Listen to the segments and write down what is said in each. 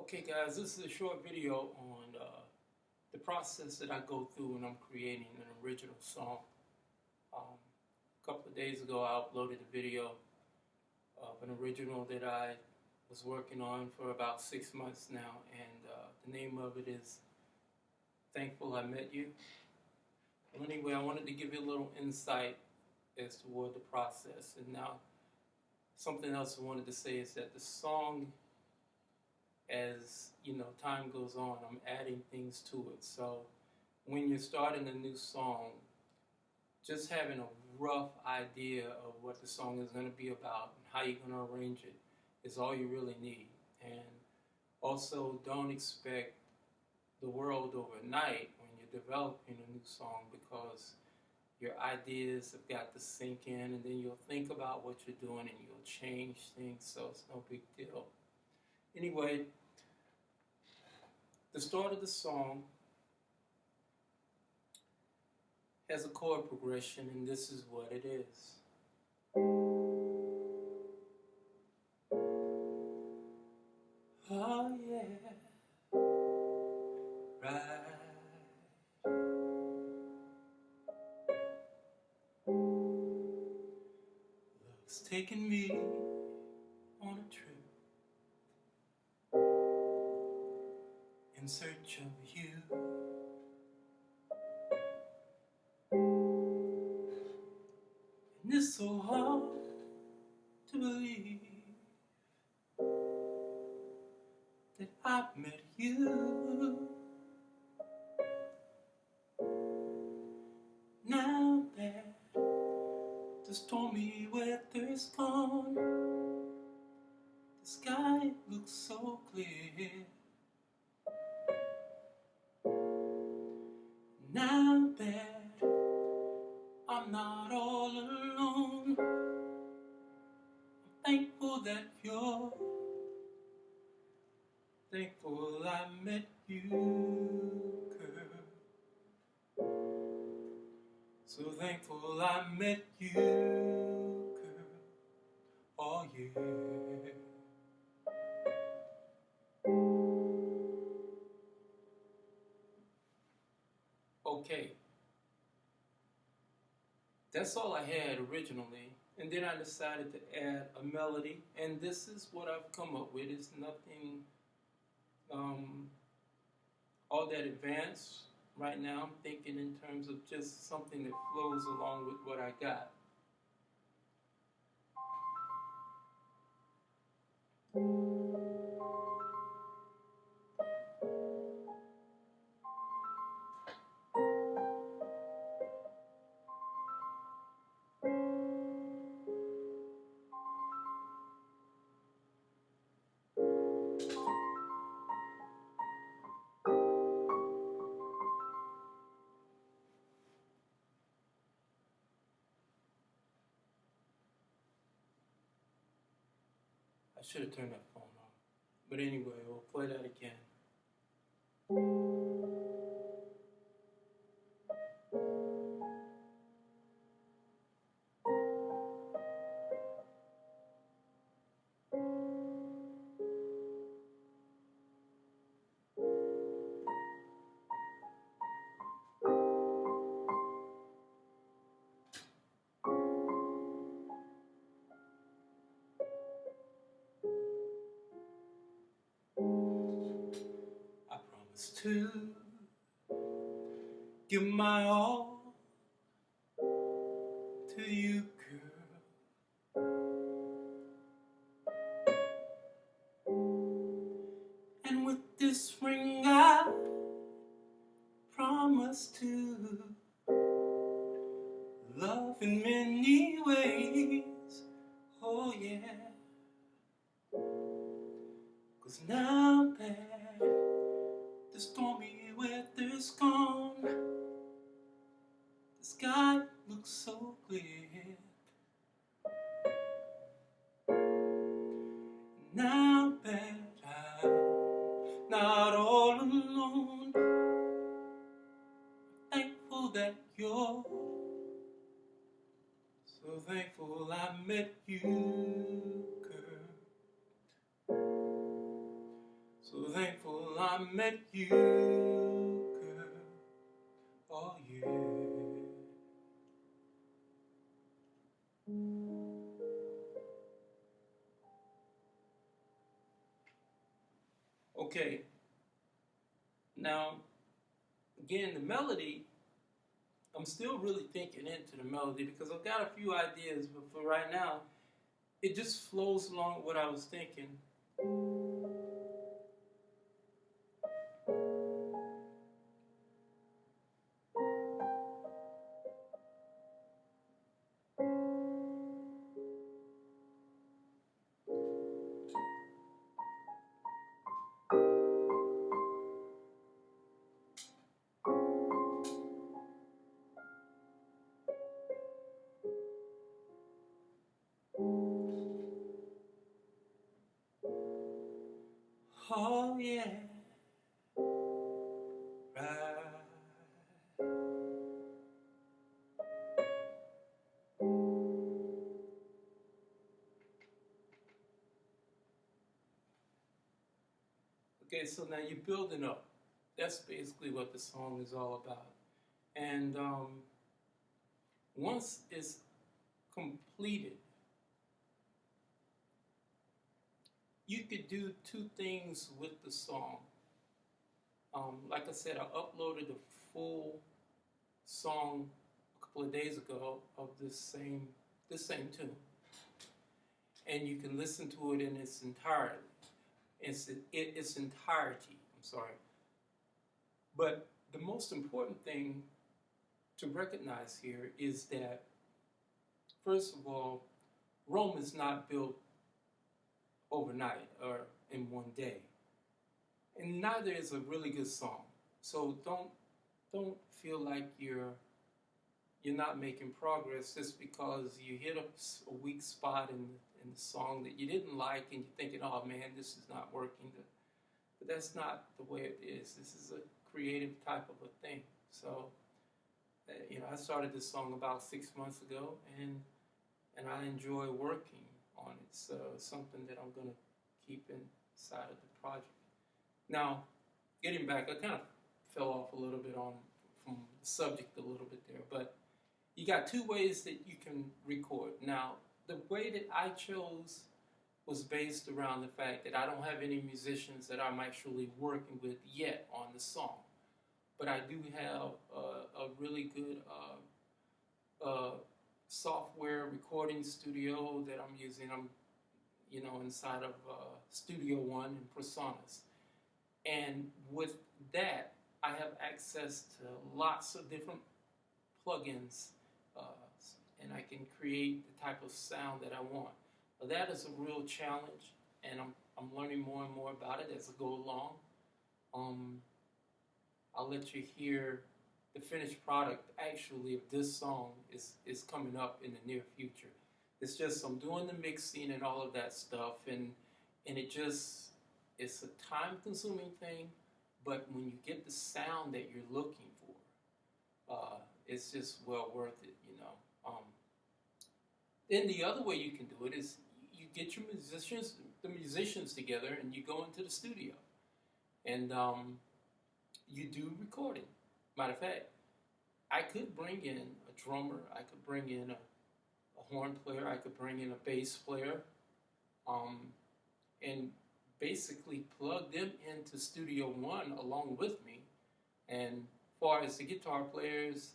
Okay guys, this is a short video on the process that I go through when I'm creating an original song. A couple of days ago I uploaded a video of an original that I was working on for about 6 months now, and the name of it is Thankful I Met You. Well, anyway, I wanted to give you a little insight as to what the process. And now something else I wanted to say is that the song, as you know, time goes on, I'm adding things to it. So when you're starting a new song, just having a rough idea of what the song is going to be about and how you're going to arrange it is all you really need. And also, don't expect the world overnight when you're developing a new song, because your ideas have got to sink in, and then you'll think about what you're doing and you'll change things, so it's no big deal. Anyway, the start of the song has a chord progression, and this is what it is. Oh yeah, right. Love's taking me on a trip in search of you. And it's so hard to believe that I've met you. Now that the stormy weather's gone, the sky looks so clear. Now that I'm not all alone, I'm thankful that you're thankful I met you, girl. So thankful I met you, girl. Oh yeah. Okay. That's all I had originally, and then I decided to add a melody, and this is what I've come up with. It's nothing all that advanced. Right now I'm thinking in terms of just something that flows along with what I got. I should have turned that phone off. But anyway, we'll play that again. I promise to give my all to you, girl. And with this ring I promise to love in many ways. Oh yeah. 'Cause now that the stormy weather's gone, the sky looks so clear. Now that I'm not all alone, I'm thankful that you're so thankful I met you, girl. So thankful I met you, girl. Oh yeah. Okay. Now, again, the melody, I'm still really thinking into the melody because I've got a few ideas, but for right now, it just flows along with what I was thinking. Oh yeah, right. Okay, so now you're building up. That's basically what the song is all about. And once it's completed, you could do two things with the song. Like I said, I uploaded a full song a couple of days ago of this same tune, and you can listen to it in its entirety. Its entirety. I'm sorry, but the most important thing to recognize here is that, first of all, Rome is not built overnight or in one day, and neither is a really good song. So don't feel like you're not making progress just because you hit a weak spot in the song that you didn't like and you're thinking, oh man, this is not working. But that's not the way it is. This is a creative type of a thing. So, I started this song about 6 months ago, and I enjoy working on it. So something that I'm going to keep inside of the project. Now, getting back, I kind of fell off a little bit from the subject a little bit there, but you got two ways that you can record. Now, the way that I chose was based around the fact that I don't have any musicians that I'm actually working with yet on the song. But I do have a really good software recording studio that I'm using. I'm, inside of Studio One and PreSonus. And with that, I have access to lots of different plugins, uh, and I can create the type of sound that I want. But that is a real challenge, and I'm learning more and more about it as I go along. Um, I'll let you hear the finished product actually of this song is coming up in the near future. It's just I'm doing the mixing and all of that stuff, and it's a time consuming thing, but when you get the sound that you're looking for, it's just well worth it. Then the other way you can do it is you get the musicians together, and you go into the studio, and you do recording. Matter of fact, I could bring in a drummer, I could bring in a horn player, I could bring in a bass player, and basically plug them into Studio One along with me. And as far as the guitar players,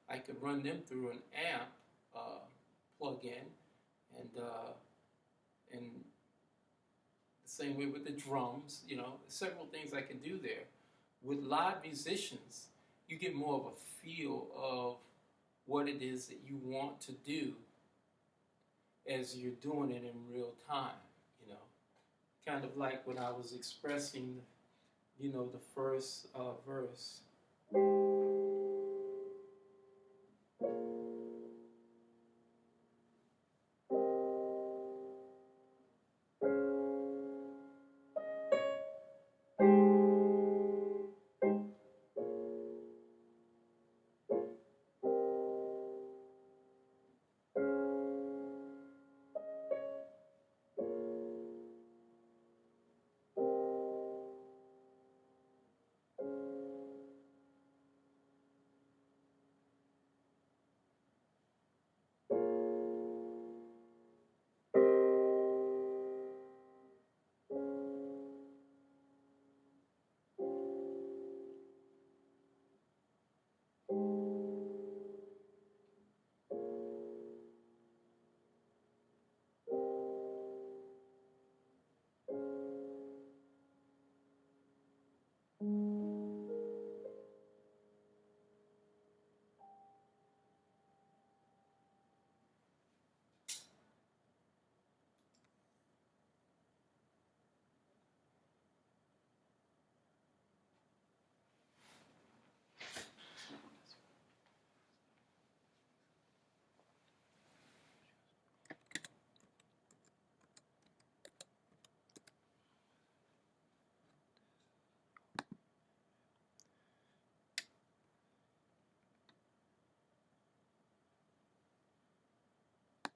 I could run them through an amp plug-in, and the same way with the drums. Several things I can do there. With live musicians, you get more of a feel of what it is that you want to do as you're doing it in real time, kind of like when I was expressing, the first verse.